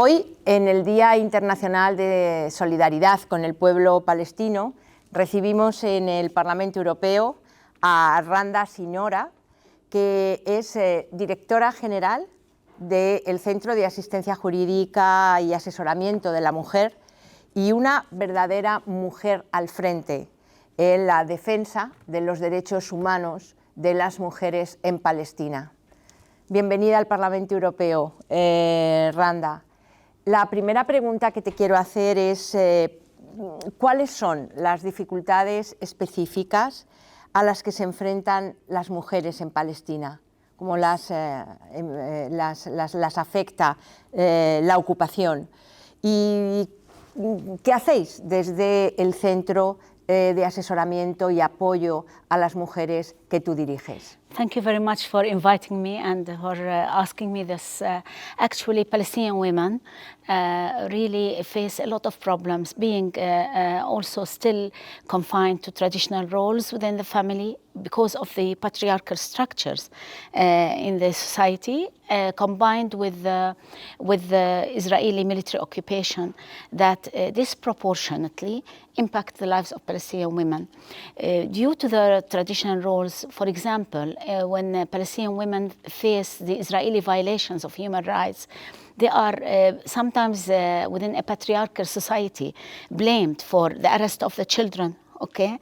Hoy, en el Día Internacional de Solidaridad con el pueblo palestino, recibimos en el Parlamento Europeo a Randa Siniora, que es Directora General del Centro de Asistencia Jurídica y Asesoramiento de la Mujer y una verdadera mujer al frente en la defensa de los derechos humanos de las mujeres en Palestina. Bienvenida al Parlamento Europeo, Randa. La primera pregunta que te quiero hacer es ¿cuáles son las dificultades específicas a las que se enfrentan las mujeres en Palestina? ¿Cómo las afecta la ocupación? ¿Y qué hacéis desde el Centro de Asesoramiento y Apoyo a las Mujeres que tú diriges? Thank you very much for inviting me and for asking me this. Actually, Palestinian women really face a lot of problems, being also still confined to traditional roles within the family because of the patriarchal structures in the society, combined with the Israeli military occupation that disproportionately impact the lives of Palestinian women. Due to the traditional roles, for example, when Palestinian women face the Israeli violations of human rights, they are sometimes within a patriarchal society blamed for the arrest of the children, okay,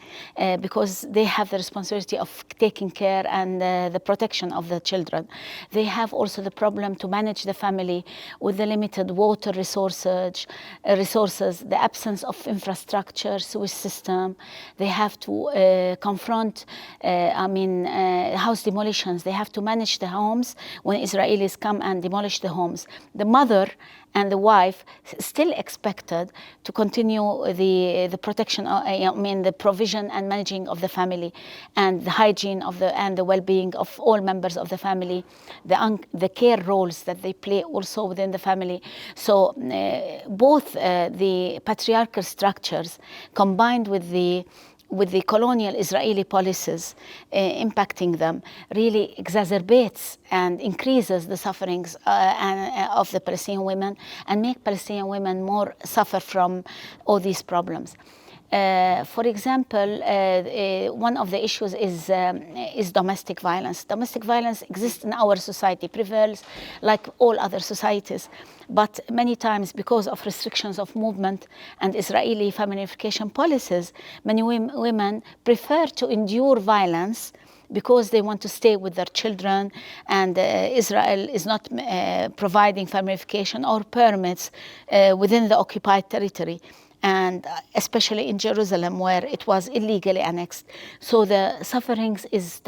because they have the responsibility of taking care and the protection of the children. They have also the problem to manage the family with the limited water resources, the absence of infrastructure, sewage system. They have to confront, house demolitions. They have to manage the homes when Israelis come and demolish the homes. The mother and the wife still expected to continue the protection, the provision and managing of the family, and the hygiene of and the well-being of all members of the family, the care roles that they play also within the family. So both the patriarchal structures combined with the colonial Israeli policies impacting them really exacerbates and increases the sufferings of the Palestinian women and make Palestinian women more suffer from all these problems. For example, one of the issues is domestic violence. Domestic violence exists in our society, prevails like all other societies, but many times because of restrictions of movement and Israeli family unification policies, many women prefer to endure violence because they want to stay with their children, and Israel is not providing family unification or permits within the occupied territory, and especially in Jerusalem where it was illegally annexed. So the sufferings is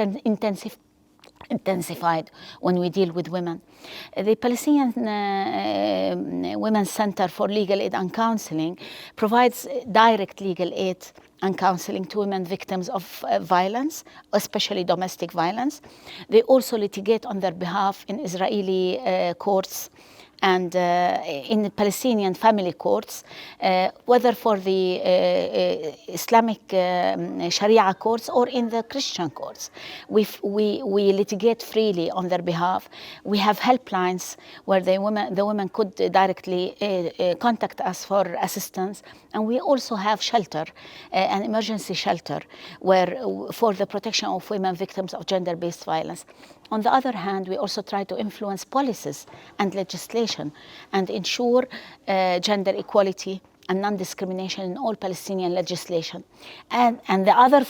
intensified when we deal with women. The Palestinian Women's Center for Legal Aid and Counseling provides direct legal aid and counseling to women victims of violence, especially domestic violence. They also litigate on their behalf in Israeli courts and in the Palestinian family courts, whether for the Islamic Sharia courts or in the Christian courts. We litigate freely on their behalf. We have helplines where the women could directly contact us for assistance, and we also have shelter, an emergency shelter, for the protection of women victims of gender-based violence. On the other hand, we also try to influence policies and legislation and ensure gender equality and non-discrimination in all Palestinian legislation. And the other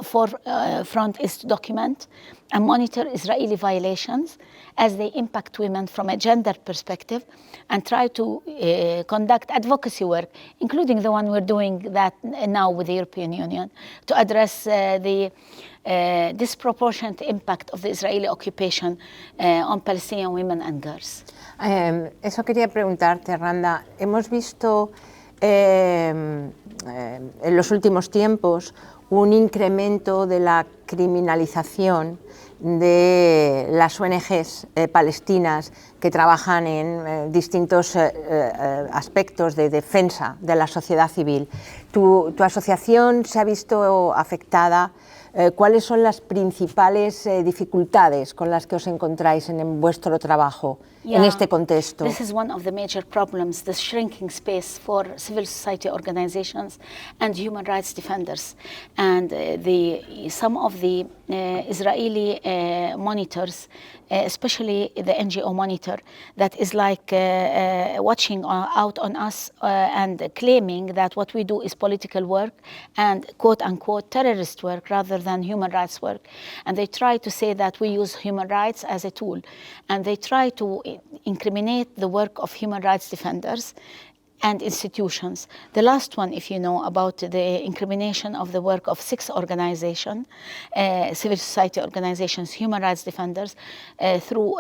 forefront is to document and monitor Israeli violations as they impact women from a gender perspective, and try to conduct advocacy work, including the one we're doing that now with the European Union, to address the disproportionate impact of the Israeli occupation on Palestinian women and girls. Eso quería preguntarte, Randa. Hemos visto en los últimos tiempos un incremento de la criminalización de las ONGs palestinas que trabajan en distintos aspectos de defensa de la sociedad civil. Tu asociación se ha visto afectada ¿cuáles son las principales dificultades con las que os encontráis en vuestro trabajo en este contexto? This is one of the major problems, the shrinking space for civil society organizations and human rights defenders. And some of the Israeli monitors, especially the NGO monitor, that is like watching out on us and claiming that what we do is political work and quote-unquote terrorist work rather than human rights work. And they try to say that we use human rights as a tool. And they try to incriminate the work of human rights defenders and institutions. The last one, if you know, about the incrimination of the work of 6 organizations, civil society organizations, human rights defenders, through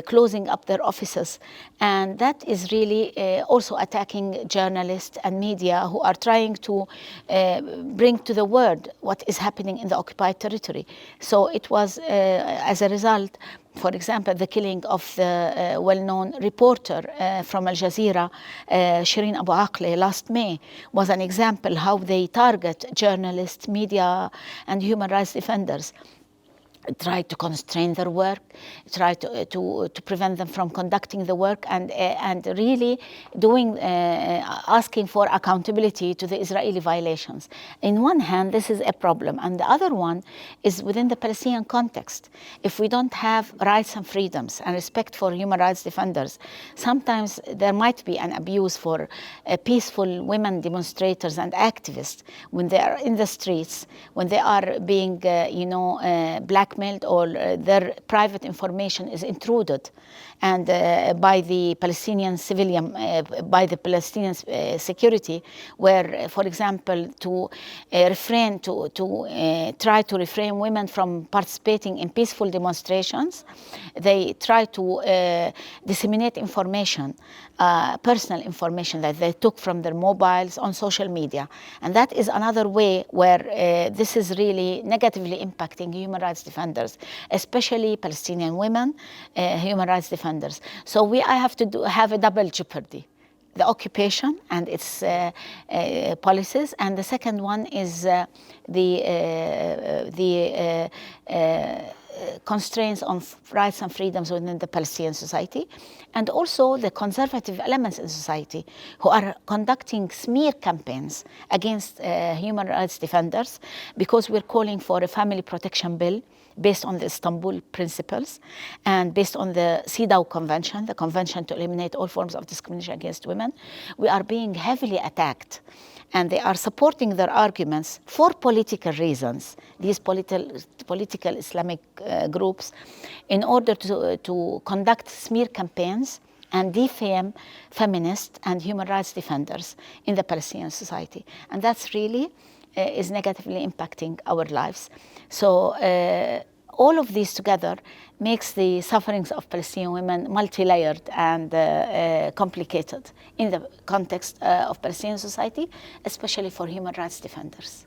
closing up their offices. And that is really also attacking journalists and media who are trying to bring to the world what is happening in the occupied territory. So it was, as a result, for example, the killing of the well-known reporter from Al Jazeera, Shireen Abu Akleh, last May, was an example how they target journalists, media, and human rights defenders. Try to constrain their work, try to prevent them from conducting the work, and really asking for accountability to the Israeli violations. In one hand, this is a problem, and the other one is within the Palestinian context. If we don't have rights and freedoms and respect for human rights defenders, sometimes there might be an abuse for peaceful women demonstrators and activists when they are in the streets, when they are being, blackmailed, or their private information is intruded, and by the Palestinian civilian, by the Palestinian security, where, for example, to try to refrain women from participating in peaceful demonstrations, they try to disseminate information, personal information that they took from their mobiles on social media. And that is another way where this is really negatively impacting human rights defenders, especially Palestinian women, human rights defenders. So I have to have a double jeopardy: the occupation and its policies, and the second one is the constraints on rights and freedoms within the Palestinian society, and also the conservative elements in society who are conducting smear campaigns against human rights defenders, because we're calling for a family protection bill based on the Istanbul principles and based on the CEDAW Convention, the Convention to eliminate all forms of discrimination against women. We are being heavily attacked, and they are supporting their arguments for political reasons, these political Islamic groups, in order to conduct smear campaigns and defame feminists and human rights defenders in the Palestinian society. And that's really is negatively impacting our lives. So all of these together makes the sufferings of Palestinian women multi-layered and complicated in the context of Palestinian society, especially for human rights defenders.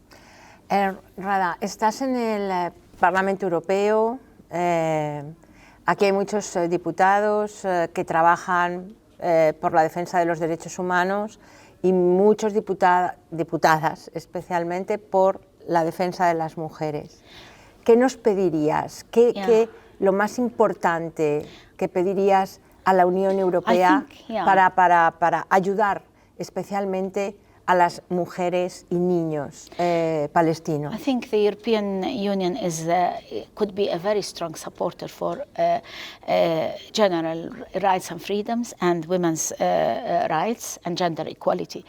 Randa, estás en el Parlamento Europeo, aquí hay muchos diputados que trabajan por la defensa de los derechos humanos y muchos diputadas, especialmente por la defensa de las mujeres. ¿Qué nos pedirías? ¿Qué lo más importante que pedirías a la Unión Europea para ayudar especialmente a las mujeres y niños palestinos? I think the European Union could be a very strong supporter for general rights and freedoms and women's rights and gender equality.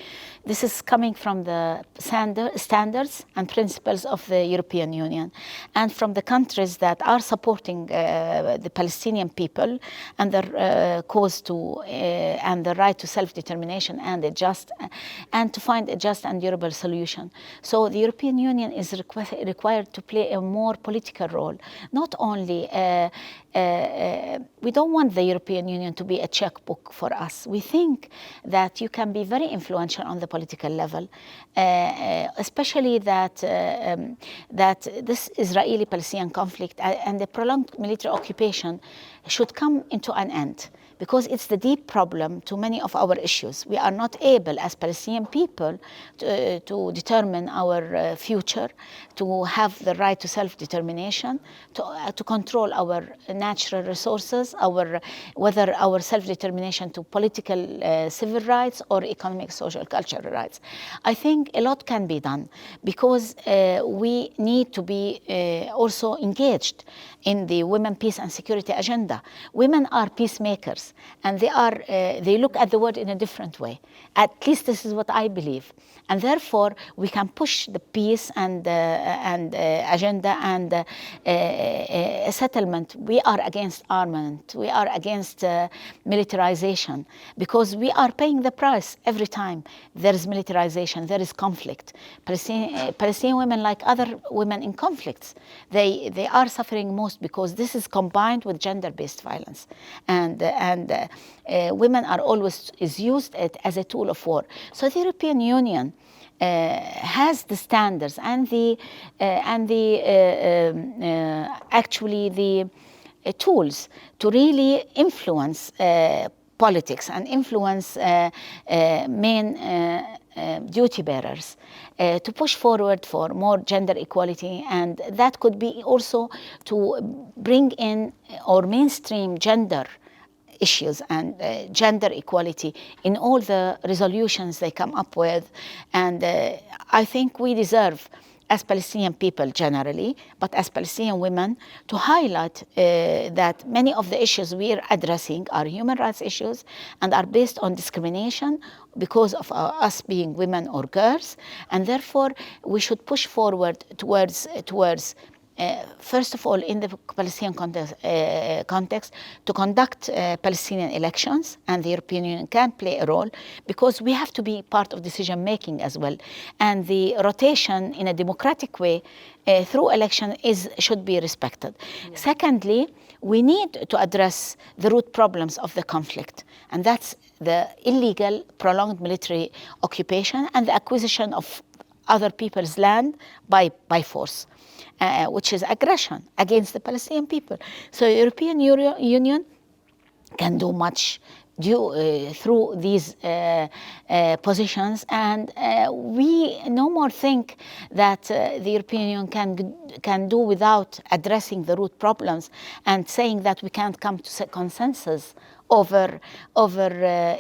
This is coming from the standards and principles of the European Union and from the countries that are supporting the Palestinian people and their cause to and the right to self-determination and to find a just and durable solution. So the European Union is required to play a more political role. Not only, we don't want the European Union to be a checkbook for us. We think that you can be very influential on the political level, especially that this Israeli-Palestinian conflict and the prolonged military occupation should come into an end, because it's the deep problem to many of our issues. We are not able as Palestinian people to determine our future, to have the right to self-determination, to control our natural resources, whether our self-determination to political, civil rights or economic, social, cultural rights. I think a lot can be done, because we need to be also engaged in the women, peace and security agenda. Women are peacemakers, and they look at the world in a different way. At least this is what I believe. And therefore, we can push the peace and agenda and settlement. We are against armament. We are against militarization, because we are paying the price every time there is militarization, there is conflict. Palestinian women, like other women in conflicts, they are suffering most, because this is combined with gender-based violence. And women are always used as a tool of war. So the European Union has the standards and actually the tools to really influence politics and influence main duty bearers to push forward for more gender equality, and that could be also to bring in or mainstream gender issues and gender equality in all the resolutions they come up with. And I think we deserve, as Palestinian people generally, but as Palestinian women, to highlight that many of the issues we are addressing are human rights issues and are based on discrimination because of us being women or girls. And therefore, we should push forward towards first of all, in the Palestinian context, to conduct Palestinian elections, and the European Union can play a role, because we have to be part of decision-making as well. And the rotation in a democratic way through election should be respected. Yeah. Secondly, we need to address the root problems of the conflict, and that's the illegal, prolonged military occupation and the acquisition of other people's land by force. Which is aggression against the Palestinian people. So the European Union can do much through these positions, and we no more think that the European Union can do without addressing the root problems and saying that we can't come to consensus over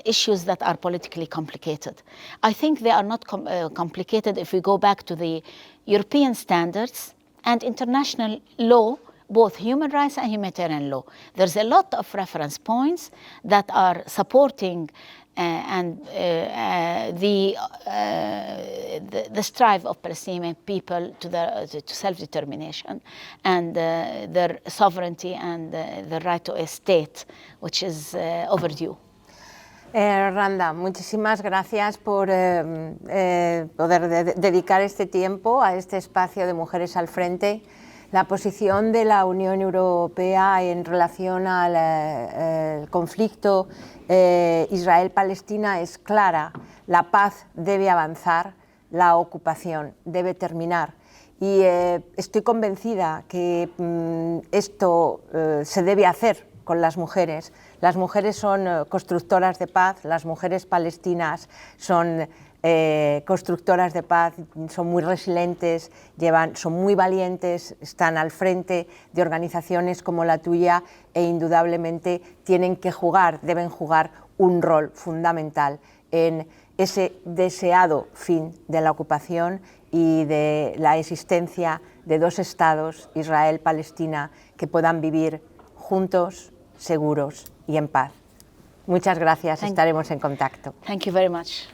issues that are politically complicated. I think they are not complicated if we go back to the European standards and international law, both human rights and humanitarian law. There's a lot of reference points that are supporting the strive of Palestinian people to self-determination and their sovereignty and the right to a state, which is overdue. Randa, muchísimas gracias por poder dedicar este tiempo a este espacio de Mujeres al Frente. La posición de la Unión Europea en relación al conflicto Israel-Palestina es clara. La paz debe avanzar, la ocupación debe terminar. Y estoy convencida que esto se debe hacer con las mujeres. Las mujeres son constructoras de paz, las mujeres palestinas son constructoras de paz, son muy resilientes, son muy valientes, están al frente de organizaciones como la tuya e indudablemente deben jugar un rol fundamental en ese deseado fin de la ocupación y de la existencia de dos estados, Israel-Palestina, que puedan vivir juntos, seguros y en paz. Muchas gracias, estaremos en contacto. Thank you very much.